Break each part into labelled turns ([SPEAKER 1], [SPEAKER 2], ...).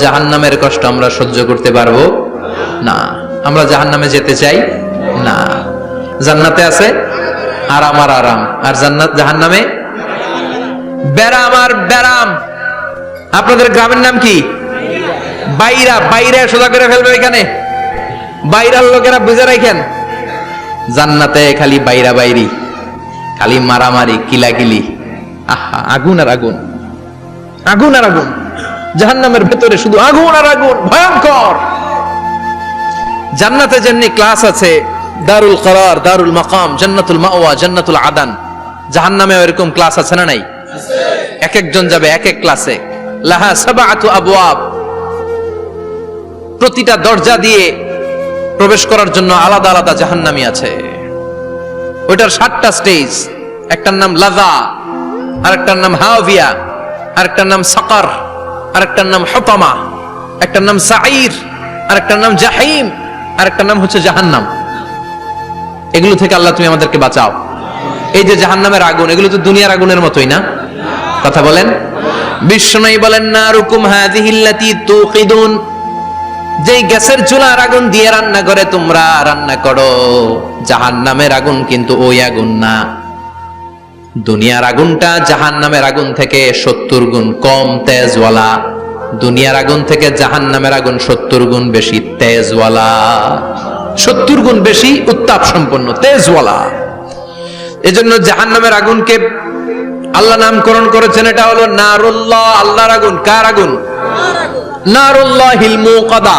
[SPEAKER 1] জাহান্নামের কষ্ট আমরা সহ্য করতে পারবো না। আমরা জাহান্নামে যেতে চাই না। জান্নাতে আছে আরাম আর আরাম, আর জাহান্নামে ব্যারাম আর ব্যারাম। আপনাদের গ্রামের নাম কি? বাইরা। বাইরে সোজা করে ফেলবে এখানে, বাইরার লোকেরা বুঝে রাখেন। জান্নাতে খালি বাইরা বাইরি, খালি মারামারি, কিলাকিলি, আহা আগুন আর আগুন, আগুন আর আগুন। জাহান্নামের ভেতরে শুধু আগুন আর আগুন, ভয়ঙ্কর। জান্নাতে যেমনি ক্লাস আছে, দারুল করার, দারুল মাকাম, জান্নাতুল মাওয়া, জান্নাতুল আদান, জাহান্নামেও এরকম ক্লাস আছে না নাই? এক একজন যাবে এক এক ক্লাসে। লাহা সাবআতু আবওয়াব, প্রতিটা দরজা দিয়ে প্রবেশ করার জন্য আলাদা আলাদা জাহান্নামী আছে। ওইটার 7টা স্টেজ। একটার নাম লাযা, আরেকটার নাম হাওয়িয়া, আরেকটার নাম সাকার, আরেকটার নাম হুতামা, একটার নাম সাঈর, আরেকটার নাম জাহিম, আরেকটার নাম হচ্ছে জাহান্নাম। এগুলো থেকে আল্লাহ তুমি আমাদেরকে বাঁচাও। এই যে জাহান্নামের আগুন, এগুলো তো দুনিয়ার আগুনের মতোই না? কথা বলেন। বিশ্বনবী বলেন, নারুকুম হাযিহিল্লাতী তুকিদুন, যেই গ্যাসের চুলার আগুন দিয়ে রান্না করে তোমরা রান্না করো, জাহান্নামের আগুন কিন্তু ওই আগুন না। দুনিয়ার আগুনটা জাহান্নামের আগুন থেকে 70 গুণ কম তেজওয়ালা। দুনিয়ার আগুন থেকে জাহান্নামের আগুন 70 গুণ বেশি তেজওয়ালা, 70 গুণ বেশি উত্তাপ সম্পন্ন, তেজওয়ালা। এজন্য জাহান্নামের আগুনকে আল্লাহ নামকরণ করেছেন, এটা হলো নারুল্লাহ, আল্লাহর আগুন। কার আগুন? নারুল্লাহিল মুকাদা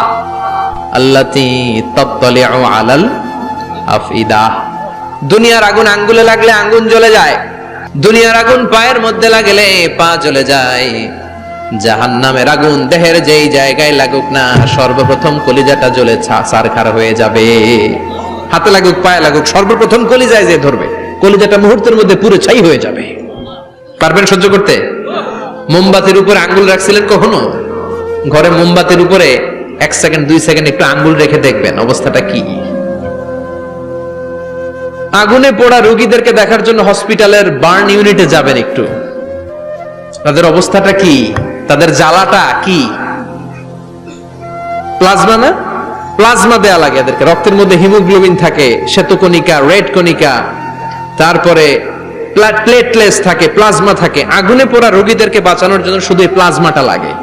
[SPEAKER 1] আল্লাতী তাত্তালিউ আলাল আফইদা। দুনিয়ার আগুন আঙ্গুলে লাগলে আঙ্গুল জ্বলে যায়, দুনিয়ার আগুন পায়ের মধ্যে লাগলে পা জ্বলে যায়। জাহান্নামের আগুন দেহের যেই জায়গায় লাগুক না, সর্বপ্রথম কলিজাটা জ্বলে ছারখার হয়ে যাবে। হাতে লাগুক, পায়ে লাগুক, সর্বপ্রথম কলিজায় যে ধরবে, কলিজাটা মুহূর্তের মধ্যে পুরো ছাই হয়ে যাবে। পারবেন সহ্য করতে? মোমবাতির উপরে আঙ্গুল রাখছিলেন কখনো? ঘরে মোমবাতির উপরে 1 সেকেন্ড 2 সেকেন্ড একটু আঙ্গুল রেখে দেখবেন অবস্থাটা কি। আগুনে পোড়া রোগীদেরকে দেখার জন্য হসপিটালের বার্ন ইউনিটে যাবেন, একটু তাদের অবস্থাটা কি, তাদের জ্বালাটা কি। প্লাজমা না, প্লাজমা দেয়া লাগে এদেরকে। রক্তের মধ্যে হিমোগ্লোবিন থাকে, শ্বেতকণিকা, রেড কণিকা, তারপরে প্লেটলেটস থাকে, প্লাজমা থাকে। আগুনে পোড়া রোগীদেরকে বাঁচানোর জন্য শুধু এই প্লাজমাটা লাগে।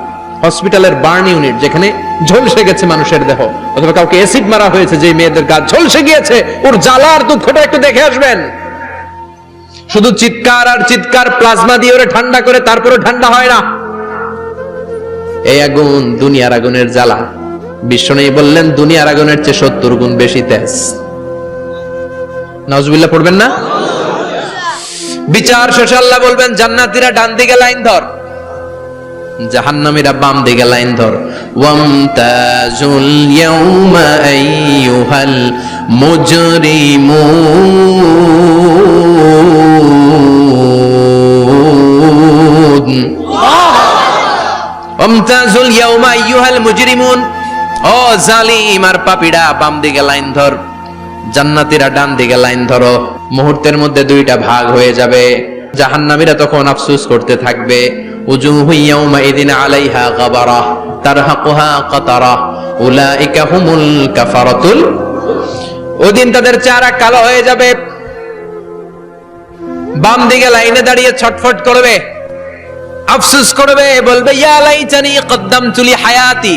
[SPEAKER 1] হসপিটালের বার্ন ইউনিট, যেখানে ঝলসে গেছে মানুষের দেহ, অথবা কাউকে অ্যাসিড মারা হয়েছে, যে মেয়েদের গা ঝলসে গিয়েছে, ওর জ্বালার দুঃখটা একটু দেখে আসবেন। শুধু চিৎকার আর চিৎকার, প্লাজমা দিয়ে ওরে ঠান্ডা করে, তারপরে ঠান্ডা হয় না। এই আগুন দুনিয়ার আগুনের জ্বালা। বিশ্বনবী বললেন, দুনিয়ার আগুনের চেয়ে 70 গুণ বেশি তেজ। নাউজুবিল্লাহ পড়বেন না? বিচার শেষে আল্লাহ বলবেন, জান্নাতীরা ডান দিকে লাইন ধর, জাহান্নামীরা বাম দিকে লাইন ধর। ওয়ামতাজুল ইয়াউমা আইয়ুহাল মুজরিমুন, ওয়ামতাজুল ইয়াউমা আইয়ুহাল মুজরিমুন, ও জালিম আর পাপীরা বাম দিকে লাইন ধর, জান্নাতীরা ডান দিকে লাইন ধরো। মুহূর্তের মধ্যে 2টা ভাগ হয়ে যাবে। জাহান্নামীরা তখন আফসোস করতে থাকবে, উজুহু ইয়াউমাইযিন আলাইহা গাবারা তারহাকুহা কাতারা উলাইকা হুমুল কাফারাতুল। ওদিন তাদের চেহারা কালো হয়ে যাবে। বাম দিকে লাইনে দাঁড়িয়ে ছটফট করবে, আফসোস করবে, বলবে, ইয়া লাইতানি কদ্দামতু লি হায়াতি,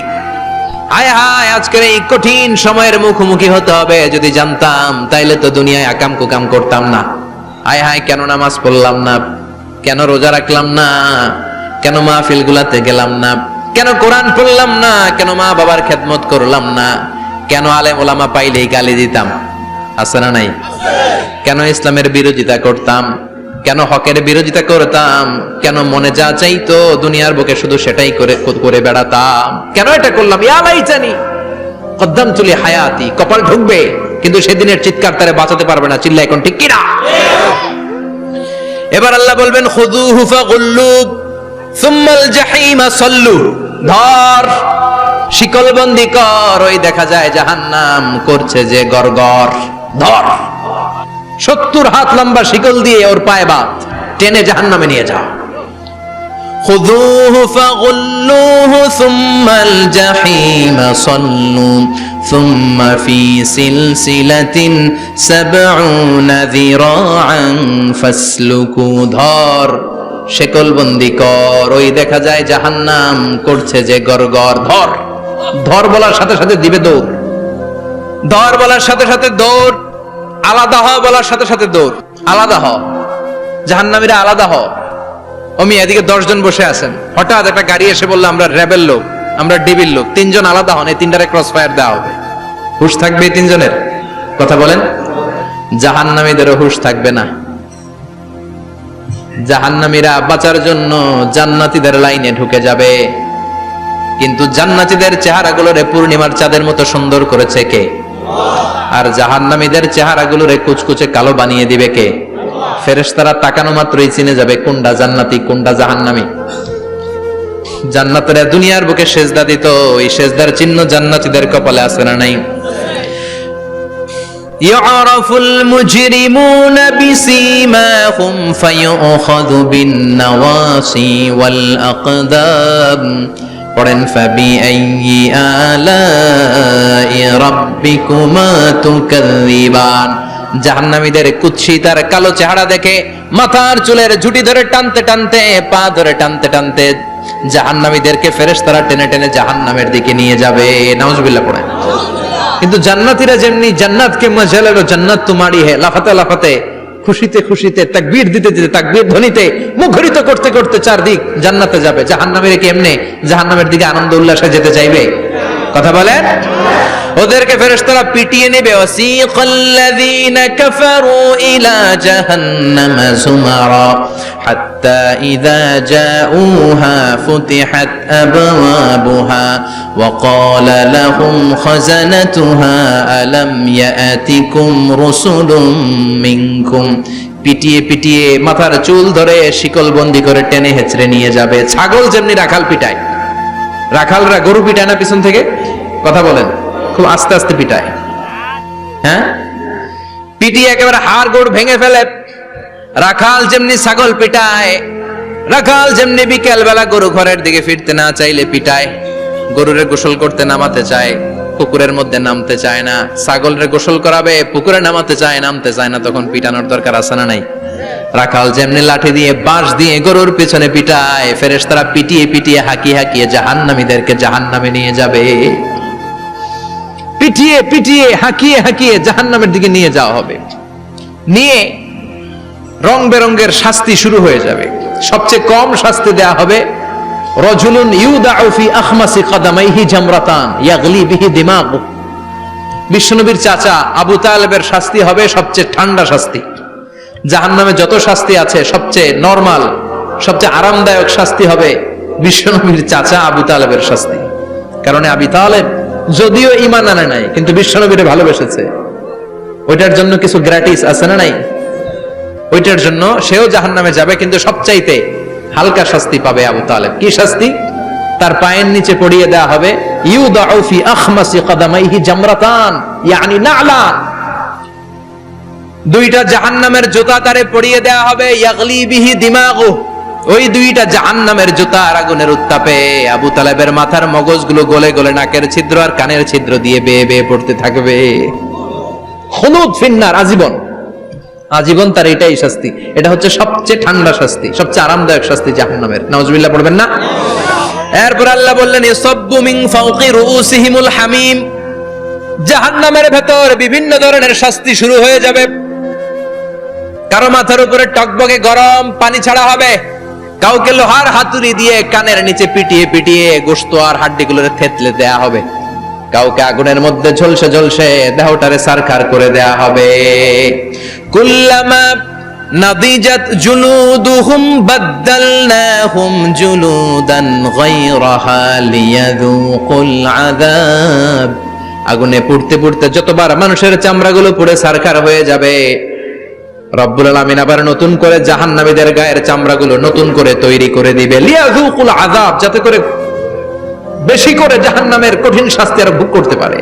[SPEAKER 1] হায় হায় আজকের এই কঠিন সময়ের মুখোমুখি হতে হবে, যদি জানতাম তাইলে তো দুনিয়ায় আকাম কুকাম করতাম না। হায় হায়, কেন নামাজ পড়লাম না, কেন রোজা রাখলাম না, কেন মাহফিল গুলাতে গেলাম না, কেন কোরআন পড়লাম না, কেন মা বাবার খেদমত করলাম না, কেন আলেম ওলামা পাইলেই গালি দিতাম, আছে না নাই? কেন ইসলামের বিরোধিতা করতাম, কেন হকের বিরোধিতা করতাম, কেন মনে যা চাইতো দুনিয়ার বুকে শুধু সেটাই করে বেড়াতাম, কেন এটা করলাম? ইয়া লাইতানি কদ্দামতু লি হায়াতি। কপাল ঢুকবে, কিন্তু সেদিনের চিৎকার তারে বাঁচাতে পারবে না। চিল্লা এখন ঠিক কিনা? এবার আল্লাহ বলবেন, খুযুহু ফাগুল্লু সুম্মাল জাহিমা সাল্লু, ধর, শিকলবন্দি কর। ওই দেখা যায় জাহান্নাম করছে যে গরগর, ধর, 70 হাত লম্বা শিকল দিয়ে ওর পায়ে বাঁধ, টেনে জাহান্নামে নিয়ে যাও। খুযূহু ফাগুল্লুহু সুম্মাল জাহিমা সাল্লু সুম্মা ফি সিলসিলাতিন ৭০ যিরাআন ফাসলুকু। ধর, শেকলবন্দি কর, ওই দেখা যায় জাহান্নাম করছে যে গরগর। ধর, ধর বলার সাথে সাথে দিবে দৌড়, ধর বলার সাথে সাথে দৌড়, আলাদা হ বলার সাথে সাথে দৌড়। আলাদা হ, জাহান্নামীরা আলাদা হ। অমি এদিকে ১০ জন বসে আছেন, হঠাৎ একটা গাড়ি এসে বললো আমরা র্যাবের লোক, আমরা ডিবির লোক, ৩ জন আলাদা হন, এই ৩টারে ক্রস ফায়ার দেওয়া হবে। হুশ থাকবে এই ৩ জনের? কথা বলেন। জাহান্নামীদেরও হুশ থাকবে না। জাহান্নামীরা বাঁচার জন্য জান্নাতীদের লাইনে ঢুকে যাবে, কিন্তু জান্নাতীদের চেহারাগুলোরে পূর্ণিমার চাঁদের মতো সুন্দর করেছে কে? আর জাহান্নামীদের চেহারাগুলোরে কুচকুচে কালো বানিয়ে দিবে কে? ফেরেশতারা তাকানো মাত্রই চিনে যাবে কোনটা জান্নাতি কোনটা জাহান্নামী। জান্নাতীরা দুনিয়ার বুকে সেজদা দিত, এই সেজদার চিহ্ন জান্নাতীদের কপালে আছে না নাই? يعرف المجرمون بسيماهم فيؤخذ بالنواصي والأقدام পড়েন فبأي آلاء ربكما تكذبان। জাহান্নামীদের কুৎসিত আর কালো চেহারা দেখে মাথার চুলের ঝুঁটি ধরে টানতে টানতে, পা ধরে টানতে টানতে জাহান্নামীদেরকে ফেরেশতারা টেনে টেনে জাহান্নামের দিকে নিয়ে যাবে। নাউজুবিল্লাহ পড়েন। কিন্তু জান্নাতীরা যেমনি জান্নাতকে মজা লো জান্নাত তোমারি হে, লাফাতে লাফাতে, খুশিতে খুশিতে, তাকবীর দিতে দিতে, তাকবীর ধ্বনিতে মুখরিত করতে করতে চারদিক জান্নাতে যাবে। জাহান্নামীরা কি এমনি জাহান্নামের দিকে আনন্দ উল্লাসে যেতে চাইবে? কথা বলেন। ওদেরকে ফেরেশতারা পিটিয়ে নেবে। ওয়াসিকাল্লাযীনা কাফারু ইলা জাহান্নামা যুমারা হাত্তা ইযা জাউহা ফুতিহাত আবওয়াবুহা ওয়া ক্বালা লাহুম খাযানাতুহা আলাম ইয়াতিকুম রাসূলুম মিনকুম। পিটিয়ে পিটিয়ে মাথার চুল ধরে শিকলবন্দি করে টেনে হেঁচড়ে নিয়ে যাবে। ছাগল যেমনি রাখাল পিটায়, রাখালরা গরু পিটায় না পিছন থেকে? কথা বলেন। খুব আস্তে আস্তে পিটায়, হ্যাঁ, পিটিয়ে একেবারে হাড় গোড় ভেঙে ফেলে। রাখাল যেমনি ছাগল পিটায়, রাখাল যেমনি বিকেল বেলা গরু ঘরের দিকে ফিরতে না চাইলে পিটায়, গরুরে গোসল করতে নামাতে চায়, পুকুরের মধ্যে নামতে চায় না, ছাগলের গোসল করাবে, পুকুরে নামাতে চায়, নামতে চায় না, তখন পিটানোর দরকার আছে না নাই? রাখাল যেমনি লাঠি দিয়ে বাঁশ দিয়ে গরুর পিছনে পিটায়, ফেরেশতারা পিটিয়ে পিটিয়ে হাঁকিয়ে হাঁকিয়ে জাহান্নামীদেরকে জাহান্নামে নিয়ে যাবে। পিটিয়ে পিটিয়ে হাঁকিয়ে হাঁকিয়ে জাহান্নামের দিকে নিয়ে যাওয়া হবে। নিয়ে রং বেরঙের শাস্তি শুরু হয়ে যাবে। সবচেয়ে কম শাস্তি দেয়া হবে রাজুলুন ইউদাউ ফি আখমাসি কদামাইহি জামরাতান ইয়াগলি বিহি দিমাগু। বিশ্বনবীর চাচা আবু তালেবের শাস্তি হবে সবচেয়ে ঠান্ডা শাস্তি। জাহান্নামে যত শাস্তি আছে সবচেয়ে নরমাল, সবচেয়ে আরামদায়ক শাস্তি হবে বিশ্বনবীর চাচা আবু তালেবের শাস্তি। কারণ আবু তালেব যদিও ঈমান আনে নাই, কিন্তু বিশ্বনবীরে ভালোবেসেছে। ওইটার জন্য কিছু গ্র্যাটিস আছে না নাই? ওইটার জন্য সেও জাহান্নামে যাবে, কিন্তু সবচাইতে হালকা শাস্তি পাবে আবু তালেব। কি শাস্তি? তার পায়ের নিচে পড়িয়ে দেওয়া হবে ইউদাউ ফি আখমাসি কদামাইহি জামরাতান ইয়ানি নালা। দুইটা জাহান্নামের জুতা তারে পড়িয়ে দেওয়া হবে, ইয়াগলি বিহি দিমাগু। ওই দুইটা জাহান্নামের জুতার আগুনের উত্তাপে আবু তালেবের মাথার মগজগুলো গলে গলে নাকের ছিদ্র আর কানের ছিদ্র দিয়ে বেয়ে বেয়ে পড়তে থাকবে। খুলুদ ফিন্নার, আজীবন, আজীবন তার এটাই শাস্তি। এটা হচ্ছে সবচেয়ে ঠান্ডা শাস্তি, সবচেয়ে আরামদায়ক শাস্তি জাহান্নামের। নাউজুবিল্লাহ পড়বেন না? এরপর আল্লাহ বললেন ইয়াসাব্বু মিন ফাওকি রুউসিহিমুল হামিম। জাহান্নামের ভেতর বিভিন্ন ধরনের শাস্তি শুরু হয়ে যাবে। কারো মাথার উপরে টকবকে গরম পানি ছাড়া হবে, কাউকে লোহার হাতুড়ি দিয়ে কানের নিচে পিটিয়ে পিটিয়ে গোশত আর হাড্ডিগুলোরে থেতলে দেয়া হবে, কাউকে আগুনের মধ্যে ঝলসে ঝলসে দেহটারে সারখার করে দেয়া হবে। কুল্লামা নাদিজাত জুলুদুহুম বাদদালনাহুম জুলুদান গায়রাহা লিয়াযুকুল আযাব। আগুনে পুড়তে পুড়তে যতবার মানুষের চামড়াগুলো পুড়ে সারখার হয়ে যাবে, রব্বুল আলামিন আবার নতুন করে জাহান্নামীদের গায়ের চামড়াগুলো নতুন করে তৈরি করে দিবে, লিয়াযুকুল আযাব, যাতে করে বেশি করে জাহান্নামের কঠিন শাস্তি আর ভোগ করতে পারে।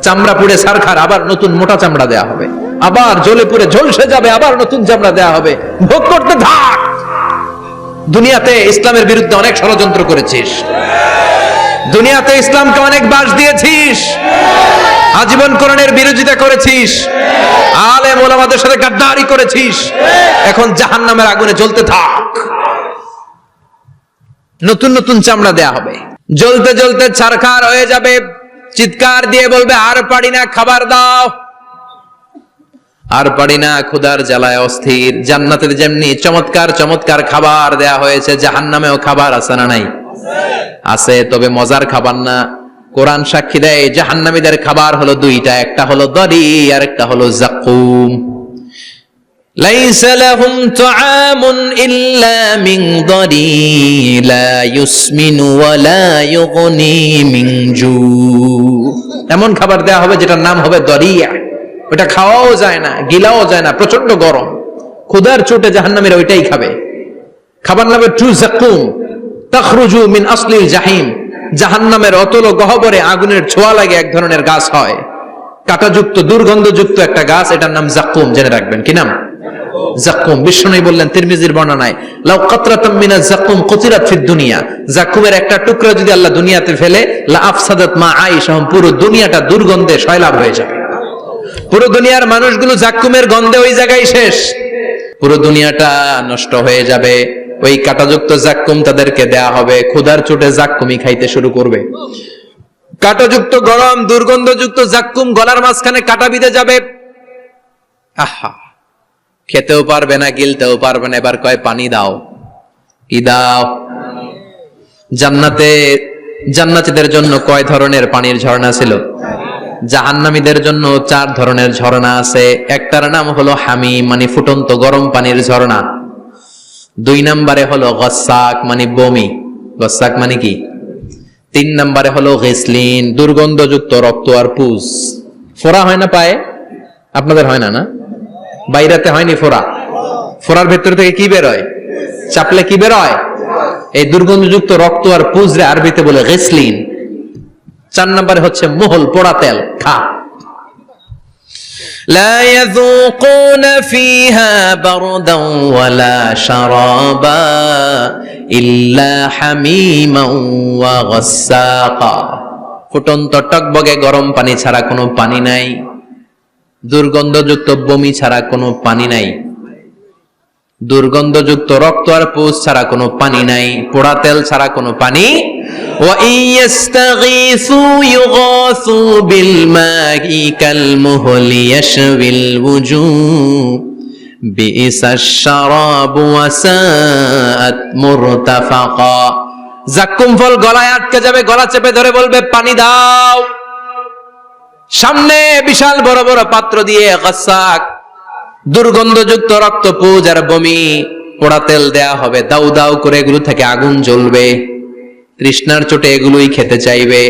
[SPEAKER 1] চামড়া পুড়ে সারখার, আবার নতুন মোটা চামড়া দেয়া হবে, আবার জ্বলে পুড়ে ঝলসে যাবে, আবার নতুন চামড়া দেয়া হবে, ভোগ করতে থাক। দুনিয়াতে ইসলামের বিরুদ্ধে অনেক ষড়যন্ত্র করেছিস, দুনিয়াতে ইসলামকে অনেক বাস দিয়েছিস, আজীবন কোরআনের বিরোধিতা করেছিস, আলেম ওলামাদের সাথে গাদ্দারি করেছিস, এখন জাহান্নামের আগুনে জ্বলতে থাক। নতুন নতুন চামড়া দেয়া হবে, জ্বলতে জ্বলতে ছারখার হয়ে যাবে, চিৎকার দিয়ে বলবে আর পারি না, খাবার দাও। আর পারি না, ক্ষুধার জ্বালায় অস্থির। জান্নাতের যেমনি চমৎকার চমৎকার খাবার দেয়া হয়েছে, জাহান্নামেও খাবার আছে না নাই? আছে, তবে মজার খাবার না। কোরআন সাক্ষী দেয় জাহান্নামীদের খাবার হলো দুইটা, একটা হলো দরি আর একটা হলো যাকুম। লাইসা লাহুম তুআমুন ইল্লা মিন দরি লা ইউসমিনু ওয়া লা ইউগনি মিন জু। এমন খাবার দেয়া হবে যেটার নাম হবে দরিয়া, ওটা খাওয়াও যায় না, গিলাও যায় না, প্রচন্ড গরম, ক্ষুধার চোটে জাহান্নামীরা ওইটাই খাবে। খাবার নামে টু যাকুম তাখরুজু মিন আসলিল জাহিম। জাহান্নামের অতল গহ্বরে আগুনের ছোঁয়া লাগে এক ধরনের গাছ হয়, কাঁটাযুক্ত দুর্গন্ধযুক্ত একটা গাছ, এটার নাম যাকুম। জেনে রাখবেন, কি নাম? যাকুম। বিষ্ণু বললেন তিরমিজির বর্ণনায়, লাউ কাতরাতাম মিনাজ যাকুম কুতিরাত ফিদ দুনিয়া। যাকুমের একটা টুকরা যদি আল্লাহ দুনিয়াতে ফেলে, লা আফসাদাত মা আইশাহুম, পুরো দুনিয়াটা দুর্গন্ধে সয়লাব হয়ে যাবে। পুরো দুনিয়ার মানুষগুলো যাকুমের গন্ধে ওই জায়গায় শেষ, পুরো দুনিয়াটা নষ্ট হয়ে যাবে। ওই কাঁটাযুক্ত যাকুম তাদেরকে দেয়া হবে, ক্ষুধার চোটে যাকুমই খাইতে শুরু করবে। কাঁটাযুক্ত গরম দুর্গন্ধযুক্ত যাকুম গলার মাঝখানে কাঁটা বিঁধে যাবে। আহা, খেতেও পারবে না, গিলতেও পারবে না। এবার কয় পানি দাও। কি দাও? জান্নাতীদের জন্য কয় ধরনের পানির ঝর্ণা ছিল? জাহান্নামীদের জন্য 4 ধরনের ঝর্ণা আছে। একটার নাম হলো হামিম, মানে ফুটন্ত গরম পানির ঝর্ণা। 2 নম্বরে হলো গসাক, মানে বমি। গসাক মানে কি? 3 নম্বরে হলো গিসলিন, দুর্গন্ধযুক্ত রক্ত আর পুজ। ফোড়া হয় না পায়ে? আপনাদের হয় না? না, বাইরাতে হয়নি ফোড়া? ফোড়ার ভেতর থেকে কি বের হয়? চাপলে কি বের হয়? এই দুর্গন্ধযুক্ত রক্ত আর পুজ রে আরবিতে বলে গিসলিন। 4 নম্বরে হচ্ছে মোহল, পোড়া তেল। খা। লা ইয়াযুকুনা ফিহা বারদান ওয়ালা শারাবা ইল্লা হামিমান ওয়া গাসসাকা। ফুটন্ত টকবগে গরম পানি ছাড়া কোনো পানি নাই, দুর্গন্ধযুক্ত বমি ছাড়া কোনো পানি নাই, দুর্গন্ধযুক্ত রক্ত আর পুজ ছাড়া কোনো পানি নাই, পোড়া তেল ছাড়া কোনো পানি। ওয়া ইয়াস্তাগীসু ইউগাসু বিল মাই কাল মুহলি ইয়াশবিল ওয়ুজুহ বিইসাশ শারাবু ওয়া সাআত মুরতাফাকা। যাকুম ফল গলায় আটকে যাবে, গলা চেপে ধরে বলবে পানি দাও। সামনে বিশাল বড় বড় পাত্র দিয়ে গাসাক, দুর্গন্ধযুক্ত রক্ত, পুজ আর বমি, পোড়া তেল দেয়া হবে। দাউ দাউ করে এগুলো থেকে আগুন জ্বলবে, তৃষ্ণার চোটে এগুলোই খেতে চাইবে।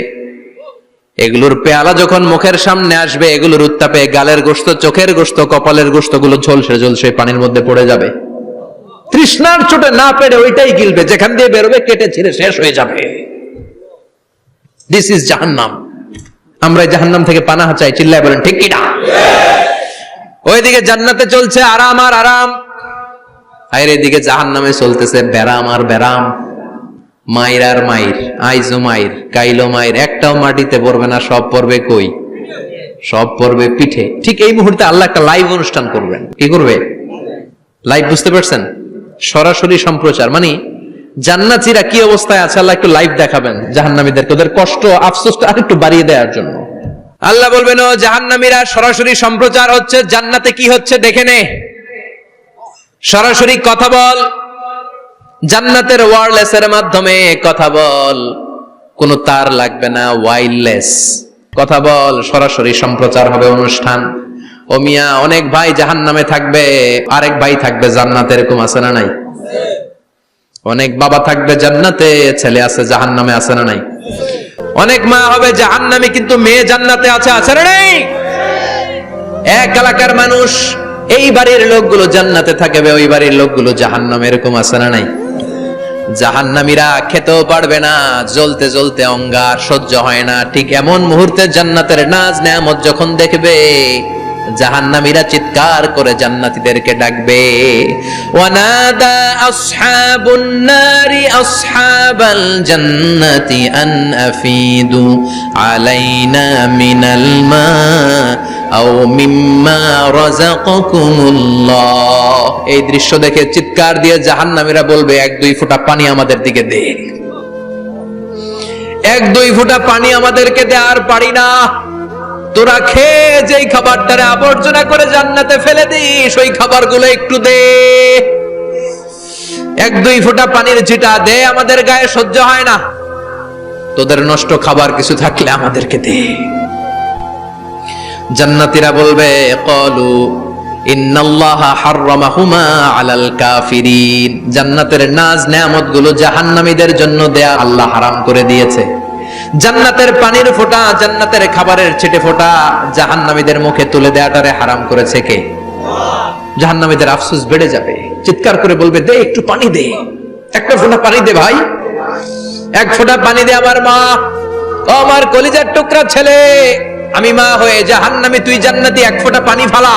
[SPEAKER 1] এগুলোর পেয়ালা যখন মুখের সামনে আসবে, এগুলোর উত্তাপে গালের গোশত, চোখের গোশত, কপালের গোশত গুলো ঝলসে ঝলসে পানির মধ্যে পড়ে যাবে। তৃষ্ণার চোটে না পেরে ওইটাই গিলবে, যেখান দিয়ে বেরোবে কেটে ছিঁড়ে শেষ হয়ে যাবে। দিস ইজ জাহান্নাম। আমরা জাহান্নাম থেকে পানাহা চাই, চিল্লায় বলেন ঠিক কি না? ওইদিকে জান্নাতে চলছে আরাম আর আরাম, আর এদিকে জাহান্নামে চলতেছে ব্যারাম আর ব্যারাম, মাইর আর মাইর, আইজো মাইর, কাইলো মাইর। একটাও মাটিতে পড়বে না, সব পড়বে কই? সব পড়বে পিঠে। ঠিক এই মুহূর্তে আল্লাহ একটা লাইভ অনুষ্ঠান করবেন। কি করবে? লাইভ, বুঝতে পারছেন? সরাসরি সম্প্রচার, মানে জান্নাতীরা কি অবস্থায় আছে আল্লাহ একটু লাইভ দেখাবেন জাহান্নামীদেরকে, ওদের কষ্ট আফসোসটা আরেকটু বাড়িয়ে দেওয়ার জন্য। আল্লাহ বলবেন, ও জাহান্নামীরা, সরাসরি সম্প্রচার হচ্ছে, জান্নাতে কি হচ্ছে দেখে নে, সরাসরি কথা বল, জান্নাতের ওয়্যারলেসের মাধ্যমে কথা বল, কোনো তার লাগবে না, ওয়্যারলেস কথা বল, সরাসরি সম্প্রচার হবে অনুষ্ঠান। ও মিয়া, অনেক ভাই জাহান্নামে থাকবে, আরেক ভাই থাকবে জান্নাতে, এরকম আছে না নাই? অনেক বাবা থাকবে জান্নাতে, ছেলে আছে জাহান্নামে, আছে না নাই? অনেক মা হবে জাহান্নামী, কিন্তু মেয়ে জান্নাতে আছে, আছে না নাই? এক এলাকার মানুষ, এই বাড়ির লোকগুলো জান্নাতে থাকবে, ওই বাড়ির লোকগুলো জাহান্নামে, এরকম আছে না নাই? জাহান্নামীরা খেতেও পারবে না, জ্বলতে জ্বলতে অঙ্গার সহ্য হয় না। ঠিক এমন মুহূর্তে জান্নাতের নাজ নেয়ামত যখন দেখবে, জাহান্নামীরা চিৎকার করে জান্নাতীদেরকে ডাকবে, ওয়ানাদা আসহাবুন নারি আসহাবাল জান্নাতি আন আফিদু আলাইনা মিনাল মা আও মিম্মা রাযাকাকুমুল্লাহ। এই দৃশ্য দেখে চিৎকার দিয়ে জাহান্নামীরা বলবে, 1-2 ফোঁটা পানি আমাদের দিকে দে, 1-2 ফোঁটা পানি আমাদেরকে দে, আর পারি না। তোরা খেয়ে যেই খাবারটারে আবর্জনা করে জান্নাতে ফেলে দিস, ওই খাবারগুলো একটু দে, 1-2 ফোঁটা পানির ছিটা দে, আমাদের গায়ে সহ্য হয় না। তোদের নষ্ট খাবার কিছু থাকলে আমাদেরকে দে। জান্নাতীরা বলবে, ক্বালু ইন্নাল্লাহা হাররামাহুমা আলাল কাফিরিন। জান্নাতের নাজ নেয়ামতগুলো জাহান্নামীদের জন্য দেয়া আল্লাহ হারাম করে দিয়েছে। জান্নাতের পানির ফোঁটা, জান্নাতের খাবারের ছিটে ফোঁটা জাহান্নামীদের মুখে তুলে দেয়াটারে হারাম করেছে কে? জাহান্নামীদের আফসোস বেড়ে যাবে, চিৎকার করে বলবে, দে একটু পানি দে, 1 ফোঁটা পানি দে ভাই, 1 ফোঁটা পানি দে আমার মা, ও আমার কলিজার টুকরা ছেলে, আমি মা হয়ে জাহান্নামী, তুই জান্নাতি, 1 ফোঁটা পানি ফালা,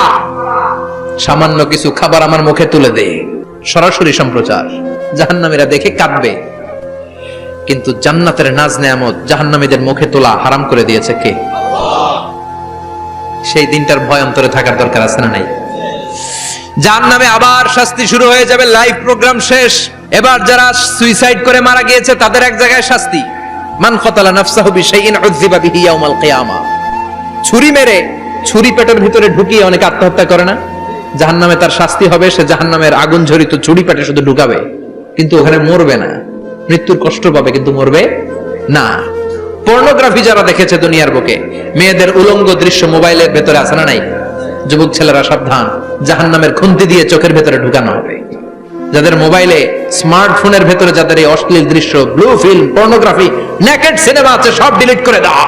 [SPEAKER 1] সামান্য কিছু খাবার আমার মুখে তুলে দে। সরাসরি সম্প্রচার, জাহান্নামীরা দেখে কাঁদবে। কিন্তু জান্নাতের নাজ নেয়ামত জাহান্নামীদের মুখে তোলা হারাম করে দিয়েছে কে? সেই দিনটার ভয় অন্তরে থাকার দরকার আছে না নাই? জাহান্নামে আবার শাস্তি শুরু হয়ে যাবে, লাইভ প্রোগ্রাম শেষ। এবার যারা সুইসাইড করে মারা গিয়েছে তাদের এক জায়গায় শাস্তি। মান কতালা নাফসাহু বিশাইইন উযযিবা বিহি ইয়াউমাল কিয়ামা। ছুরি মেরে, ছুরি পেটের ভিতরে ঢুকিয়ে অনেকে আত্মহত্যা করে না? জাহান্নামে তার শাস্তি হবে, সে জাহান্নামের আগুন ঝরিত ছুরি পেটে শুধু ঢুকাবে, কিন্তু ওখানে মরবে না, মৃত্যুর কষ্ট পাবে কিন্তু মরবে না। পর্নোগ্রাফি যারা দেখেছে দুনিয়ার বুকে, মেয়েদের উলঙ্গ দৃশ্য মোবাইলের ভেতরে আছে না নাই? যুবক ছেলেরা সাবধান, জাহান্নামের খুন্তি দিয়ে চোখের ভেতরে ঢুকানো হবে। যাদের মোবাইলে, স্মার্টফোনের ভেতরে যাদের এই অশ্লীল দৃশ্য, blue film, pornography, naked cinema আছে, সব ডিলিট করে দাও।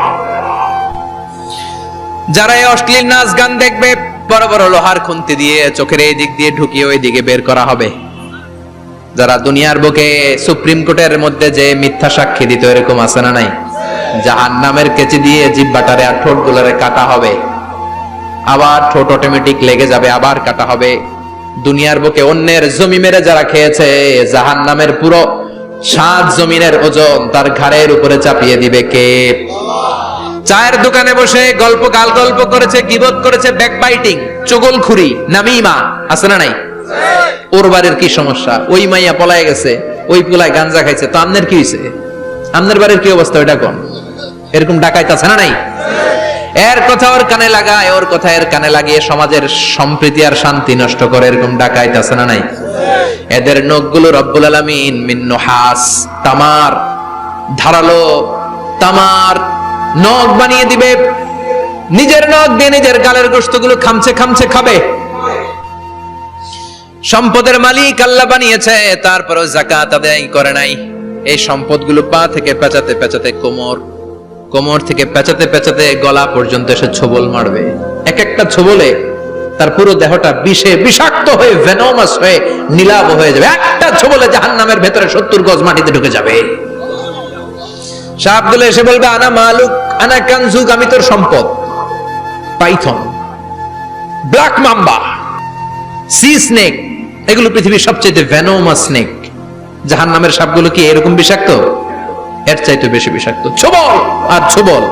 [SPEAKER 1] যারা এই অশ্লীল নাচ গান দেখবে, বড় বড় লোহার খুন্তি দিয়ে চোখের এই দিক দিয়ে ঢুকিয়ে ওই দিকে বের করা হবে। যারা দুনিয়ার বুকে সুপ্রিম কোর্টের মধ্যে যে মিথ্যা সাক্ষী দিত, এরকম আছে না নাই? জাহান্নামের কেচি দিয়ে জিহ্বাটারে আর ঠোঁট গুলারে কাটা হবে, আবার ঠোঁট অটোমেটিক লেগে যাবে, আবার কাটা হবে। দুনিয়ার বুকে অন্যের জমি মেরে যারা খেয়েছে, জাহান্নামের পুরো 7 জমিনের ওজন তার ঘাড়ের উপরে চাপিয়ে দিবে কে? চায়ের দোকানে বসে গল্প গাল গল্প করেছে, গীবত করেছে, ব্যাকবাইটিং, চুগলখুরি, নামিমা, আছে না নাই? ওর বাড়ির কি সমস্যা, ওই মাইয়া পলায় গেছে, ওই পোলায় গাঞ্জা খাইছে, তো আমনের কি হইছে? আমনের বাড়ির কি অবস্থা ওইটা কোন? এরকম ডাকাইত আছে না নাই? এর কথা ওর কানে লাগায়, ওর কথা এর কানে লাগিয়ে সমাজের সম্প্রীতি আর শান্তি নষ্ট করে, এরকম ডাকাইত আছে না নাই? এদের নখগুলো রব্বুল আলামিন মিন নুহাস, তামার, ধারালো তামার নখ বানিয়ে দিবে। নিজের নখ দিয়ে নিজের গালের গোশতগুলো খামচে খামচে খাবে। সম্পদের মালিক আল্লাহ বানিয়েছে, তারপরও যাকাত আদায় করে নাই। এই সম্পদগুলো পা থেকে পেঁচাতে পেঁচাতে কোমর, কোমর থেকে পেঁচাতে পেঁচাতে গলা পর্যন্ত এসে ছোবল মারবে। এক একটা ছোবলে তার পুরো দেহটা বিষে বিষাক্ত হয়ে, ভেনোমাস হয়ে, নীলাভ হয়ে যাবে। একটা ছোবলে জাহান্নামের ভেতরে 70 গজ মাটিতে ঢুকে যাবে। সাপগুলো এসে বলবে, আনা মালুক, আনা কানজুক, আমি তোর সম্পদ। Python, black mamba, C snake, এগুলো পৃথিবীর সবচেয়ে ভেনোমাস স্নেক। জাহান্নামের সাপগুলো কি এরকম বিষাক্ত? এর চাইতে বেশি বিষাক্ত। ছোবল আর ছোবল,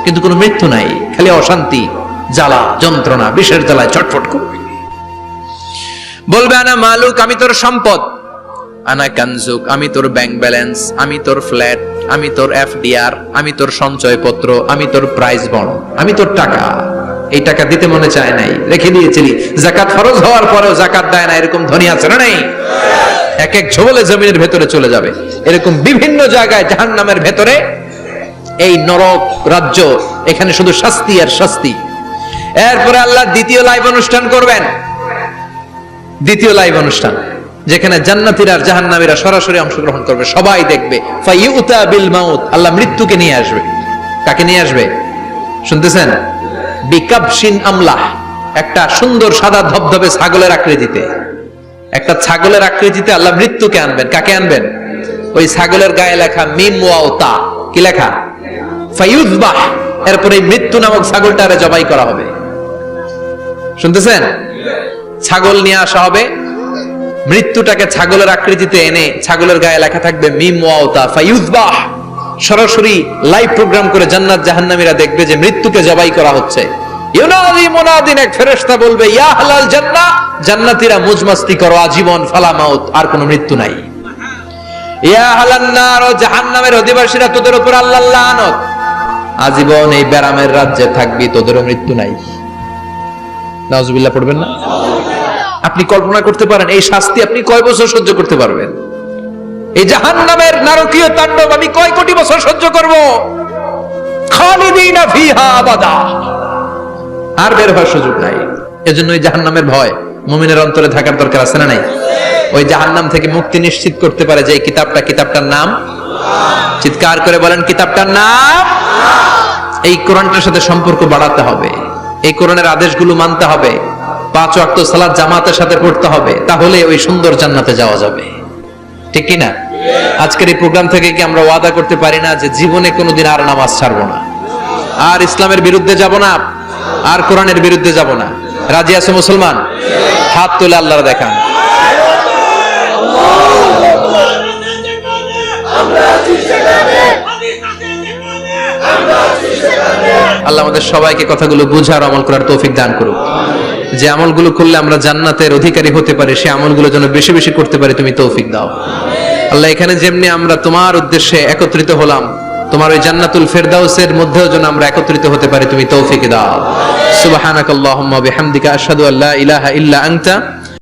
[SPEAKER 1] কিন্তু কোনো মৃত্যু নাই, খালি অশান্তি, জ্বালা, যন্ত্রণা, বিষের জ্বালায় ছটফট করবে। বলবে, আনা মালুক, আমি তোর সম্পদ। আনা কানজুক, আমি তোর ব্যাংক ব্যালেন্স, আমি তোর ফ্ল্যাট, আমি তোর এফডিআর, আমি তোর সঞ্চয়পত্র, আমি তোর প্রাইজ বন্ড, আমি তোর টাকা। এই টাকা দিতে মনে চায় নাই, রেখে দিয়েছিলি। যাকাত ফরজ হওয়ার পরেও যাকাত দেয় না, এরকম ধনী আছে না নাই? এক এক ছোবলে জমিনের ভেতরে চলে যাবে। এরকম বিভিন্ন জায়গায় জাহান্নামের ভেতরে এই নরক রাজ্য, এখানে শুধু শাস্তি আর শাস্তি। এরপরে আল্লাহ দ্বিতীয় লাইভ অনুষ্ঠান করবেন। দ্বিতীয় লাইভ অনুষ্ঠান, যেখানে জান্নাতীরা আর জাহান্নামীরা সরাসরি অংশগ্রহণ করবে, সবাই দেখবে। ফাইউতা বিল মাউত, আল্লাহ মৃত্যুকে নিয়ে আসবে। কাকে নিয়ে আসবে শুনতেছেন? বিকাবশিন আমলাহ, একটা সুন্দর সাদা ধবধবে ছাগলের আকৃতিতে, একটা ছাগলের আকৃতিতে আল্লাহ মৃত্যুকে আনবেন। কাকে আনবেন? ওই ছাগলের গায়ে লেখা মিম ওয়াও তা, কি লেখা? ফাইউযবাহ। এরপরে মৃত্যু নামক ছাগলটারে জবাই করা হবে। শুনতেছেন? ছাগল নিয়ে আসা হবে, মৃত্যুটাকে ছাগলের আকৃতিতে এনে ছাগলের গায়ে লেখা থাকবে মিম ওয়াউতা ফায়ুযবাহ। সরাসরি লাইভ প্রোগ্রাম করে জান্নাত জাহান্নামীরা দেখবে যে মৃত্যুকে জবাই করা হচ্ছে। ইউনাদি মুনাদিন, এক ফেরেশতা বলবে ইয়া আহলাল জান্নাহ, জান্নাতীরা মুজমাস্তি করো আজীবন, ফালা মাউত, আর কোনো মৃত্যু নাই। ইয়া আহলান নার, জাহান্নামের অধিবাসীরা তোদের উপর আল্লাহর লানত, আজীবন এই ব্যারামের রাজ্যে থাকবি, তোদেরও মৃত্যু নাই। নাউজুবিল্লাহ পড়বেন না? আপনি কল্পনা করতে পারেন এই শাস্তি আপনি কয় বছর সহ্য করতে পারবেন? এই জাহান্নামের নারকীয় তাণ্ডব আমি কয় কোটি বছর সহ্য করব? খালিদিনা ফিহা আবাদা, আর বের হওয়ার সুযোগ নাই। এজন্য ওই জাহান্নামের ভয় মুমিনের অন্তরে থাকার দরকার আছে না নাই? ওই জাহান্নাম থেকে মুক্তি নিশ্চিত করতে পারে যে কিতাবটার নাম, চিৎকার করে বলেন কিতাবটার নাম। এই কোরআনটার সাথে সম্পর্ক বাড়াতে হবে, এই কোরআনের আদেশগুলো মানতে হবে, 5 ওয়াক্ত সালাত জামাতের সাথে পড়তে হবে, তাহলে ওই সুন্দর জান্নাতে যাওয়া যাবে। ঠিক কি না? আজকের এই প্রোগ্রাম থেকে কি আমরা ওয়াদা করতে পারি না যে জীবনে কোনোদিন আর নামাজ ছাড়বো না, আর ইসলামের বিরুদ্ধে যাব না, আর কোরআনের বিরুদ্ধে যাব না? রাজি আছে মুসলমান? হাত তুলে আল্লাহর দেখান। আল্লাহ আমাদের সবাইকে কথাগুলো বুঝার আমল করার তৌফিক দান করুক। যে আমলগুলো করলে আমরা জান্নাতের অধিকারী হতে পারি, সে আমলগুলো যেন বেশি বেশি করতে পারি, তুমি তৌফিক দাও আল্লাহ। এখানে যেমনি আমরা তোমার উদ্দেশ্যে একত্রিত হলাম, তোমার ওই জান্নাতুল ফেরদাউসের মধ্যেও যেন আমরা একত্রিত হতে পারি, তুমি তৌফিক দাও। সুবহানাকাল্লাহুম্মা বিহামদিকা আশহাদু আল্লা ইলাহা ইল্লা আনতা